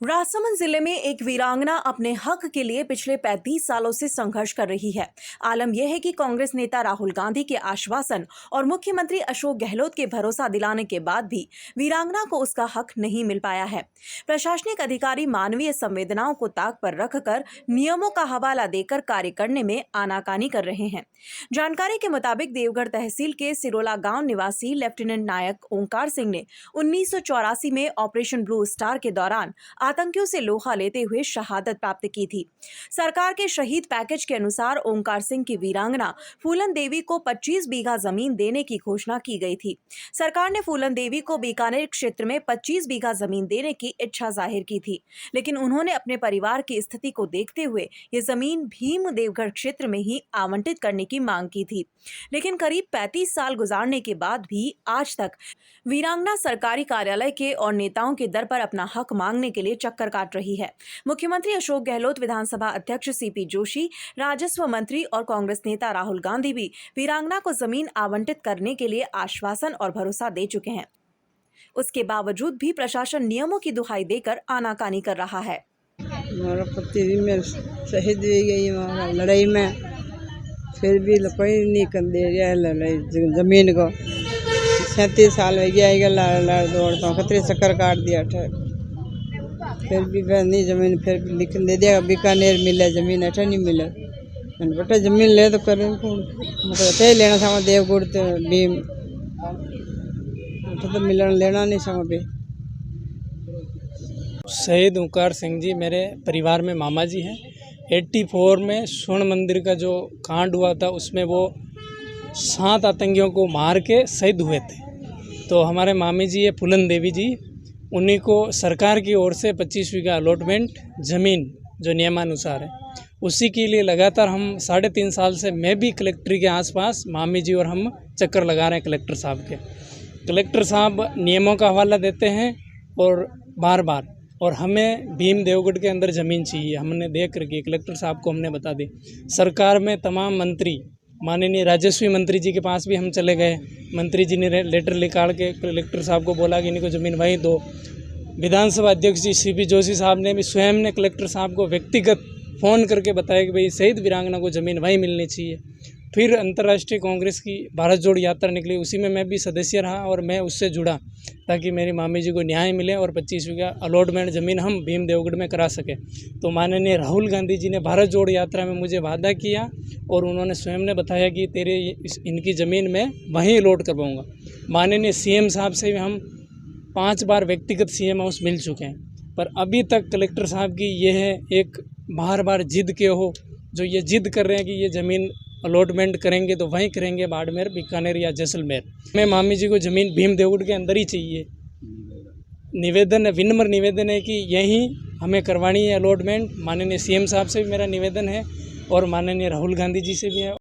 राजसमंद जिले में एक वीरांगना अपने हक के लिए पिछले 35 सालों से संघर्ष कर रही है। आलम यह है कि कांग्रेस नेता राहुल गांधी के आश्वासन और मुख्यमंत्री अशोक गहलोत के भरोसा दिलाने के बाद भी वीरांगना को उसका हक नहीं मिल पाया है। प्रशासनिक अधिकारी मानवीय संवेदनाओं को ताक पर रखकर नियमों का हवाला देकर कार्य करने में आनाकानी कर रहे हैं। जानकारी के मुताबिक देवगढ़ तहसील के सिरोला गांव निवासी लेफ्टिनेंट नायक ओंकार सिंह ने 1984 में ऑपरेशन ब्लू स्टार के दौरान आतंकियों से लोहा लेते हुए शहादत प्राप्त की थी। सरकार के शहीद पैकेज के अनुसार ओंकार सिंह की वीरांगना फूलन देवी को 25 बीघा जमीन देने की घोषणा की गई थी। सरकार ने फूलन देवी को बीकानेर क्षेत्र में 25 बीघा जमीन देने की इच्छा जाहिर की थी, लेकिन उन्होंने अपने परिवार की स्थिति को देखते हुए ये जमीन भीम देवगढ़ क्षेत्र में ही आवंटित करने की मांग की थी। लेकिन करीब 35 साल गुजारने के बाद भी आज तक वीरांगना सरकारी कार्यालय के और नेताओं के दर पर अपना हक मांगने के लिए चक्कर काट रही है। मुख्यमंत्री अशोक गहलोत, विधानसभा अध्यक्ष सीपी जोशी, राजस्व मंत्री और कांग्रेस नेता राहुल गांधी भी वीरांगना को जमीन आवंटित करने के लिए आश्वासन और भरोसा दे चुके हैं। उसके बावजूद भी प्रशासन नियमों की दुहाई देकर आनाकानी कर रहा है। हमारा पति भी मेरे शहीद हुई गई लड़ाई में, फिर भी कोई नहीं कर दे रहा है लड़ाई जमीन को। 37 साल हो गया लड़ दौड़ता हूँ, खतरे चक्कर काट दिया फिर भी नहीं जमीन, फिर भी लिख दे दिया बीकानेर मिले जमीन, अठा नहीं मिले। बेटा जमीन ले तो करें मतलब अठा ही लेना था देवगुड़ तो भीम, अठा तो मिलना लेना नहीं था पे। शहीद ओंकार सिंह जी मेरे परिवार में मामा जी हैं। 84 में स्वर्ण मंदिर का जो कांड हुआ था उसमें वो 7 आतंकियों को मार के शहीद हुए थे। तो हमारे मामी जी है फूलन देवी जी, उन्हीं को सरकार की ओर से 25 बीघा अलॉटमेंट ज़मीन जो नियमानुसार है उसी के लिए लगातार हम 3.5 साल से मैं भी कलेक्ट्री के आसपास मामी जी और हम चक्कर लगा रहे हैं कलेक्टर साहब के। कलेक्टर साहब नियमों का हवाला देते हैं और बार बार, और हमें भीम देवगढ़ के अंदर ज़मीन चाहिए। हमने देख रखी, कलेक्टर साहब को हमने बता दी। सरकार में तमाम मंत्री, माननीय राजस्व मंत्री जी के पास भी हम चले गए। मंत्री जी ने लेटर निकाल के कलेक्टर साहब को बोला कि इनको ज़मीन वहीं दो। विधानसभा अध्यक्ष जी सीपी जोशी साहब ने भी स्वयं ने कलेक्टर साहब को व्यक्तिगत फ़ोन करके बताया कि भाई शहीद वीरांगना को ज़मीन वहीं मिलनी चाहिए। फिर अंतर्राष्ट्रीय कांग्रेस की भारत जोड़ यात्रा निकली, उसी में मैं भी सदस्य रहा और मैं उससे जुड़ा ताकि मेरी मामी जी को न्याय मिले और 25 बीघा अलॉटमेंट ज़मीन हम भीम देवगढ़ में करा सके। तो माननीय राहुल गांधी जी ने भारत जोड़ यात्रा में मुझे वादा किया और उन्होंने स्वयं ने बताया कि तेरे इनकी ज़मीन में वहीं अलॉट करवाऊँगा। माननीय सीएम साहब से भी हम 5 बार व्यक्तिगत सीएम हाउस मिल चुके हैं, पर अभी तक कलेक्टर साहब की ये है एक बार बार जिद के हो, जो ये जिद कर रहे हैं कि ये ज़मीन अलॉटमेंट करेंगे तो वहीं करेंगे, बाड़मेर, बीकानेर या जैसलमेर। मैं मामी जी को ज़मीन भीम देवगढ़ के अंदर ही चाहिए। निवेदन है, विनम्र निवेदन है कि यहीं हमें करवानी है अलॉटमेंट। माननीय सीएम साहब से भी मेरा निवेदन है और माननीय राहुल गांधी जी से भी है।